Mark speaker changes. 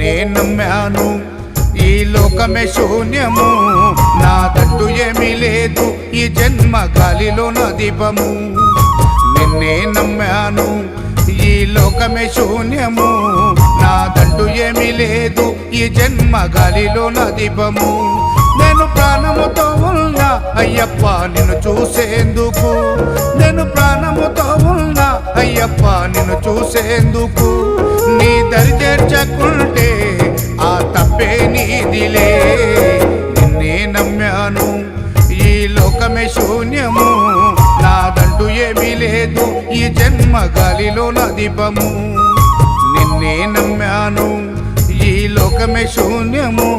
Speaker 1: నిన్నే నమ్మాను ఈ లోకమే శూన్యము నాదంటూ ఏమీ లేదు ఈ జన్మ గాలిలో నా దీపము నిన్నే నమ్మాను ఈ లోకమే శూన్యము నాదంటూ ఏమీ లేదు ఈ జన్మ గాలిలో నా దీపము నేను ప్రాణముతో ఉన్నా అయ్యప్ప నిన్ను చూసేందుకు నేను ప్రాణముతో ఉన్నా అయ్యప్ప నిన్ను చూసేందుకు నీ దరి చేర్చకుంటే ఆ తప్పే నీదిలే నిన్నే నమ్మాను ఈ లోకమే శూన్యము నాదంటూ ఏమీ లేదు ఈ జన్మ గాలిలో నా దీపము నిన్నే నమ్మాను ఈ లోకమే శూన్యము